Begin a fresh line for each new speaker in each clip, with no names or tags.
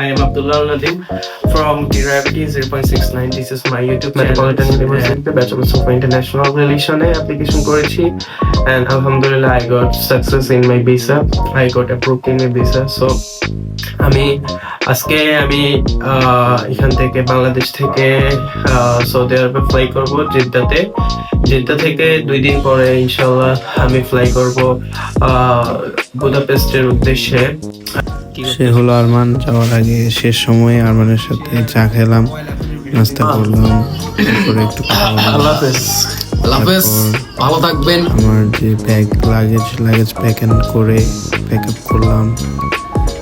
I am Abdullah Nadim from Gravity 0.69. This is my YouTube channel. Metropolitan University Bachelor of International Relation application করেছি and Alhamdulillah I got success in my visa. I got approved in my visa. So আমি এখান থেকে বাংলাদেশ থেকে Saudi আরবে fly করব Jeddah থেকে 2 দিন পরে ইনশাআল্লাহ আমি ফ্লাই করব বুদাপেস্টের উদ্দেশ্যে।
সে হলো আরমান। যাওয়ার আগে শেষ সময়ে আরমানের সাথে চা খেলাম, নাস্তা করলাম, তারপরে একটু
আল্লাহ হাফেজ, ভালো থাকবেন।
আমার যে লাগেজ প্যাক আপ করলাম,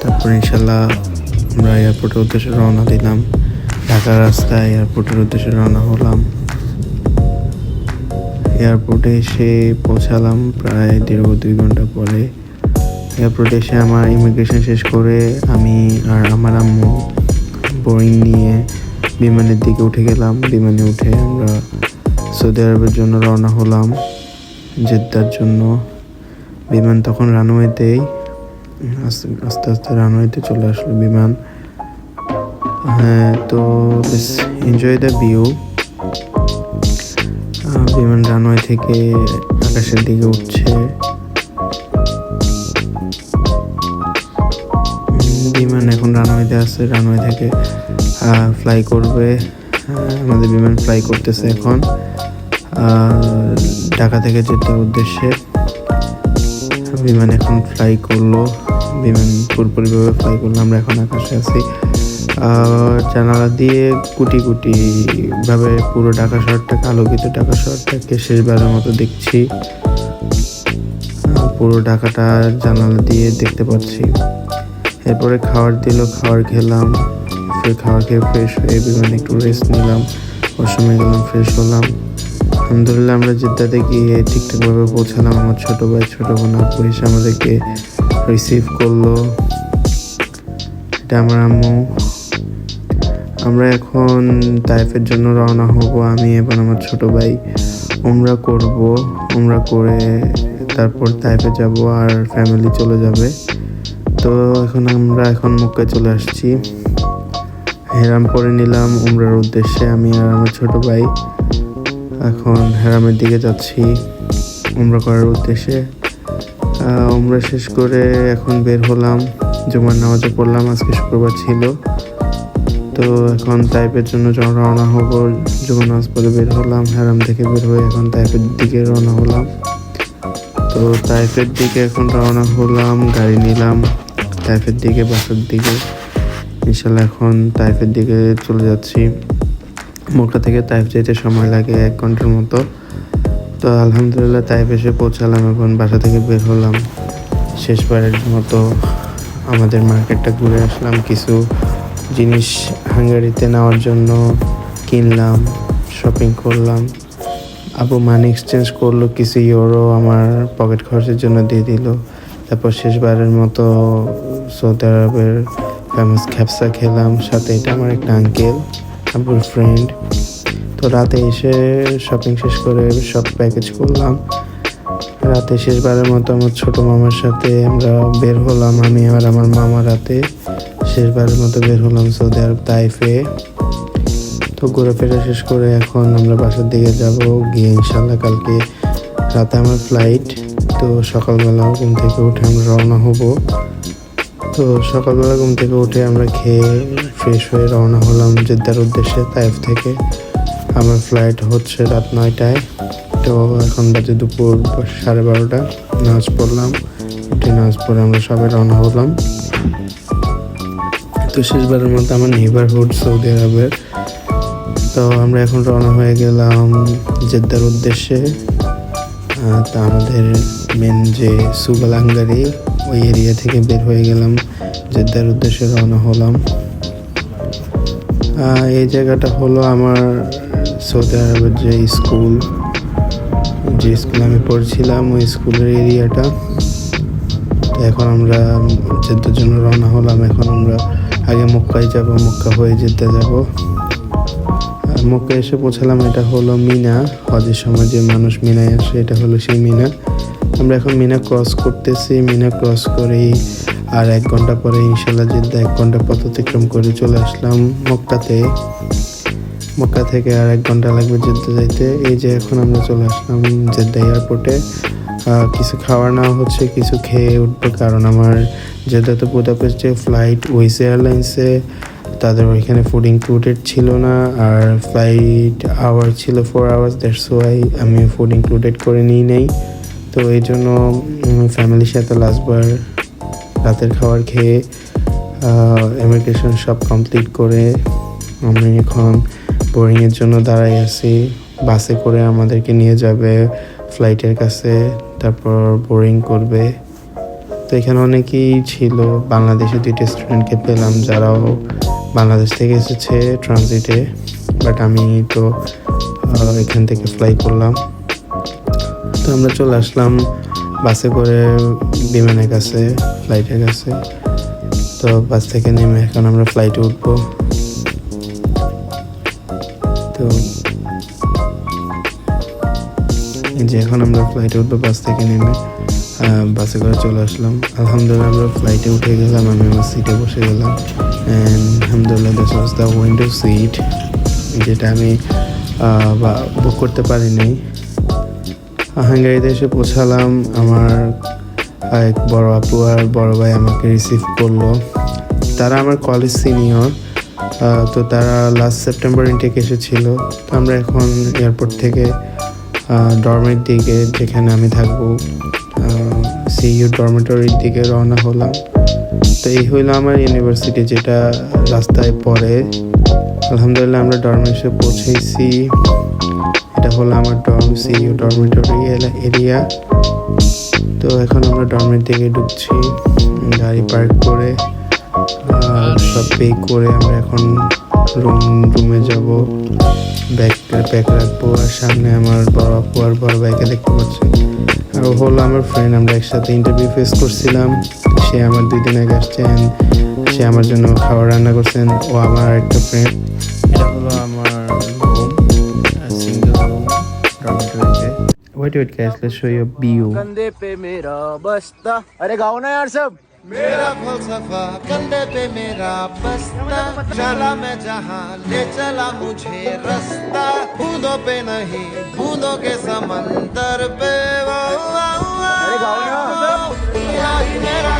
তারপরে ইনশাল্লাহ আমরা এয়ারপোর্টের উদ্দেশ্যে রওনা দিলাম। ঢাকা রাস্তায় এয়ারপোর্টের উদ্দেশ্যে রওনা হলাম। এয়ারপোর্টে এসে পৌঁছালাম প্রায় 2.5 ঘন্টা পরে। এয়ারপোর্টে এসে আমার ইমিগ্রেশন শেষ করে আমি আর আমার আম্মু বোয়িং নিয়ে বিমানের দিকে উঠে গেলাম। বিমানে উঠে আমরা সৌদি আরবের জন্য রওনা হলাম, জেদ্দার জন্য। বিমান তখন রানওয়েতেই, আস্তে আস্তে রানওয়েতে চলে আসলো বিমান। হ্যাঁ, তো এনজয় দ্য ভিউ। বিমান রানওয়ে থেকে আকাশের দিকে উঠছে। বিমান এখন রানওয়েতে আছে, রানওয়ে থেকে ফ্লাই করবে। আমাদের বিমান ফ্লাই করতেছে এখন ঢাকা থেকে জেদ্দার উদ্দেশ্যে। বিমান এখন ফ্লাই করলো, বিমান পুরোপুরিভাবে ফ্লাই করলো। আমরা এখন আকাশে আছি। জানালা দিয়ে কুটি ভাবে পুরো ঢাকা শহরটাকে, আলোকিত ঢাকা শহরটাকে শেষবারের মতো দেখছি। পুরো ঢাকাটা জানালা দিয়ে দেখতে পাচ্ছি। এরপরে খাবার দিল, খাবার খেলাম। খাবার খেয়ে ফ্রেশ হয়ে বিমানে একটু রেস্ট নিলাম, ওয়াশরুমে গেলাম, ফ্রেশ হলাম। আলহামদুলিল্লাহ আমরা জেদ্দাতে গিয়ে ঠিকঠাকভাবে পৌঁছালাম। আমার ছোট ভাই ছোট বোন আপু এসে আমাদেরকে রিসিভ করলো। এটা আমার আম্মু। আমরা এখন তাইফের জন্য রওনা হব। আমি এবং আমার ছোট ভাই উমরা করব। উমরা করে তারপর তাইফে যাব আর ফ্যামিলি চলে যাবে। তো আমরা এখন মক্কায় চলে আসছি। হেরাম পরে নিলাম উমরার উদ্দেশ্যে। আমি আর আমার ছোট ভাই এখন হেরামের দিকে যাচ্ছি উমরা করার উদ্দেশ্যে। উমরা শেষ করে এখন বের হলাম, জুমার নামাজও পড়লাম। আজকে শুক্রবার ছিল। তো এখন তাইফের জন্য রওনা হব। জুমার নামাজ পড়ে বের হলাম, হেরাম থেকে বের হয়ে এখন তাইফের দিকে রওনা হলাম। তো তাইফের দিকে এখন রওনা হলাম, গাড়ি নিলাম তাইফের দিকে, বাসার দিকে। ইনশাল্লাহ এখন তাইফের দিকে চলে যাচ্ছি। মক্কা থেকে তাইফ যেতে সময় লাগে 1 ঘন্টার মতো। তো আলহামদুলিল্লাহ তাইফ এসে পৌঁছালাম। এখন বাসা থেকে বের হলাম। শেষবারের মতো আমাদের মার্কেটটা ঘুরে আসলাম। কিছু জিনিস হাঙ্গারিতে নেওয়ার জন্য কিনলাম, শপিং করলাম। আবু মানি এক্সচেঞ্জ করলো, কিছু ইউরো আমার পকেট খরচের জন্য দিয়ে দিল। তারপর শেষবারের মতো সৌদি আরবের ফেমাস খ্যাপসা খেলাম। সাথে এটা আমার একটা আঙ্কেল, আবুর ফ্রেন্ড। তো রাতে এসে শপিং শেষ করে সব প্যাকেজ করলাম। রাতে শেষবারের মতো আমার ছোট মামার সাথে আমরা বের হলাম। আমি আর আমার মামা রাতে শেষবারের মতো বের হলাম সৌদি আরব তাইফে। তো ঘোরাফেরা শেষ করে এখন আমরা বাসার দিকে যাব। গিয়ে ইনশাল্লাহ কালকে রাতে আমার ফ্লাইট। তো সকালবেলা ঘুম থেকে উঠে আমরা রওনা হব। তো সকালবেলা ঘুম থেকে উঠে আমরা খেয়ে ফ্রেশ হয়ে রওনা হলাম জেদ্দার উদ্দেশ্যে তাইফ থেকে। আমার ফ্লাইট হচ্ছে রাত 9টায়। তো এখন বাজে দুপুর 12:30। নামাজ পড়লাম, উঠে নামাজ পড়ে আমরা সবাই রওনা হলাম। তো শেষবারের মতো আমার নেইবারহুড সৌদি আরবের। তো আমরা এখন রওনা হয়ে গেলাম জেদ্দার উদ্দেশ্যে। তা আমাদের মেন যে সুবাল হাঙ্গারি ওই এরিয়া থেকে বের হয়ে গেলাম, জেদ্দার উদ্দেশ্যে রওনা হলাম। এই জায়গাটা হলো আমার সৌদি আরবের যে স্কুল আমি পড়ছিলাম, ওই স্কুলের এরিয়াটা। তো এখন আমরা জেদ্দার জন্য রওনা হলাম। এখন আমরা আগে মক্কায় যাব, মক্কা হয়ে জেদ্দা যাব। মক্কায় এসে পৌঁছালাম। এটা হলো মিনা, হজের সময় যে মানুষ মিনায় আসে, এটা হলো সেই মিনা। আমরা এখন মিনা ক্রস করতেছি। মিনা ক্রস করেই আর 1 ঘন্টা পরে ইনশাল্লাহ জেদ্দা 1 ঘন্টা পথ অতিক্রম করে চলে আসলাম মক্কাতে। মক্কা থেকে আর 1 ঘন্টা লাগবে জেদ্দা যাইতে। এই যে এখন আমরা চলে আসলাম জেদ্দা এয়ারপোর্টে। কিছু খাওয়ার নেওয়া হচ্ছে, কিছু খেয়ে উঠবো, কারণ আমার জেদ্দা তো বুদাপেস্টে ফ্লাইট ওয়েস এয়ারলাইন্সে, তাদের ওইখানে ফুড ইনক্লুডেড ছিল না, আর ফ্লাইট আওয়ার ছিল 4 আওয়ার্স, দ্যাটস ওয়াই আমি ফুড ইনক্লুডেড করে নিই নেই। তো এই জন্য ফ্যামিলির সাথে লাস্টবার রাতের খাবার খেয়ে ইমিগ্রেশন সব কমপ্লিট করে আমি এখন বোর্ডিংয়ের জন্য দাঁড়াই আছি। বাসে করে আমাদেরকে নিয়ে যাবে ফ্লাইটের কাছে, তারপর বোর্ডিং করবে। তো এখানে অনেকেই ছিল, বাংলাদেশে 2টা স্টুডেন্টকে পেলাম যারাও বাংলাদেশ থেকে এসেছে ট্রানজিটে, বাট আমি তো এখান থেকে ফ্লাই করলাম। তো আমরা চলে আসলাম বাসে করে বিমানের কাছে, ফ্লাইটের কাছে। তো বাস থেকে নেমে এখন আমরা ফ্লাইটে উঠবো। তো যে এখন আমরা ফ্লাইটে উঠবো বাস থেকে নেমে, বাসে করে চলে আসলাম। আলহামদুলিল্লাহ আমরা ফ্লাইটে উঠে গেলাম, আমি আমার সিটে বসে গেলাম। অ্যান্ড আলহামদুলিল্লাহ this was the window seat, যেটা আমি বুক করতে পারিনি। হাঙ্গারিতে এসে পৌঁছালাম। আমার এক বড় আপু আর বড় ভাই আমাকে রিসিভ করলো। তারা আমার কলেজ সিনিয়র, তো তারা লাস্ট সেপ্টেম্বর ইনটেক এসেছিল। তো আমরা এখন এয়ারপোর্ট থেকে ডরমের দিকে, যেখানে আমি থাকবো, সিইউ ডরমেটরির দিকে রওনা হলাম। তো এই হইলো আমার ইউনিভার্সিটি, যেটা রাস্তায় পড়ে। আলহামদুলিল্লাহ আমরা ডরমে এসে পৌঁছেছি। এটা হলো আমার ডর্ম, সিইউ ডরমেটরি এরিয়া। তো এখন আমরা ডর্মের দিকে ঢুকছি, গাড়ি পার্ক করে সব পে করে আমরা এখন রুমে যাব। ব্যাগ রাখবো, আর সামনে আমার বড় আপু আর বড় ভাইকে দেখতে পাচ্ছি। আর ও হলো আমার ফ্রেন্ড, আমরা একসাথে ইন্টারভিউ ফেস করছিলাম। সে আমার 2 দিন আগে আসছে, সে আমার জন্য খাবার রান্না করছেন। ও আমার একটা ফ্রেন্ড। এটা হলো আমার রুম, সিঙ্গেল রুম ডরমেটরিতে। Wait guys, let's show you a view.
कंधे पे मेरा बस्ता, अरे गाओ ना यार सब।
मेरा फलसफा कंधे पे मेरा बस्ता, चला मैं जहाँ ले चला मुझे रास्ता, बूंदों पे नहीं बूंदों के समंदर पे,
अरे गाओ ना सब।
यही मेरा